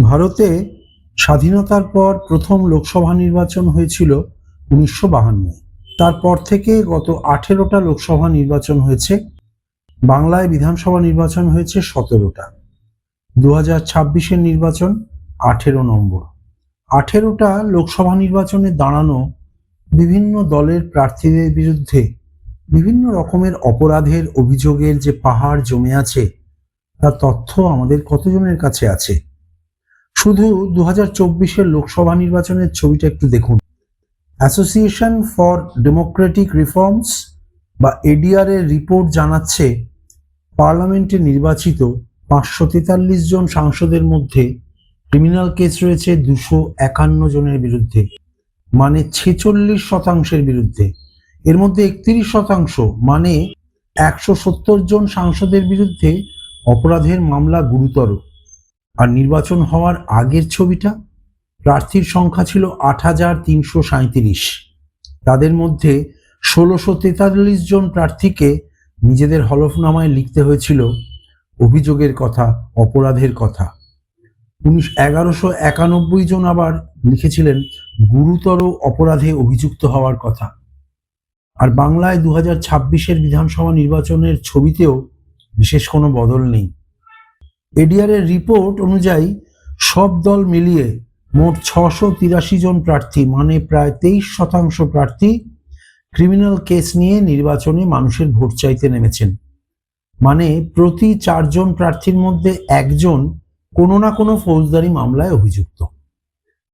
ভারতে স্বাধীনতার পর প্রথম লোকসভা নির্বাচন হয়েছিল 1952। তারপর থেকে গত 18টা লোকসভা নির্বাচন হয়েছে। বাংলায় বিধানসভা নির্বাচন হয়েছে 17টা। 2026-এর নির্বাচন 18 নম্বর। 18টা লোকসভা নির্বাচনে দাঁড়ানো বিভিন্ন দলের প্রার্থীদের বিরুদ্ধে বিভিন্ন রকমের অপরাধের অভিযোগের যে পাহাড় জমে আছে তার তথ্য আমাদের কতজনের কাছে আছে? শুধু 2024-এর লোকসভা নির্বাচনের ছবিটা একটু দেখুন। অ্যাসোসিয়েশন ফর ডেমোক্রেটিক রিফর্মস বা এডিআর এর রিপোর্ট জানাচ্ছে পার্লামেন্টে নির্বাচিত 543 জন সাংসদের মধ্যে ক্রিমিনাল কেস রয়েছে 251 জনের বিরুদ্ধে, মানে 46% বিরুদ্ধে। এর মধ্যে 31% মানে 170 জন সাংসদের বিরুদ্ধে অপরাধের মামলা গুরুতর। আর নির্বাচন হওয়ার আগের ছবিটা, প্রার্থীর সংখ্যা ছিল 8,337। তাদের মধ্যে 1643 জন প্রার্থীকে নিজেদের হলফনামায় লিখতে হয়েছিল অভিযোগের কথা, অপরাধের কথা। 1191 জন আবার লিখেছিলেন গুরুতর অপরাধে অভিযুক্ত হওয়ার কথা। আর বাংলায় 2026-এর বিধানসভা নির্বাচনের ছবিতেও বিশেষ কোনো বদল নেই। এডিআর এর রিপোর্ট অনুযায়ী সব দল মিলিয়ে মোট 683 জন প্রার্থী, মানে প্রায় 23% প্রার্থী ক্রিমিনাল কেস নিয়ে নির্বাচনে মানুষের ভোট চাইতে নেমেছেন। মানে প্রতি 4 জন প্রার্থীর মধ্যে একজন কোনো না কোনো ফৌজদারি মামলায় অভিযুক্ত।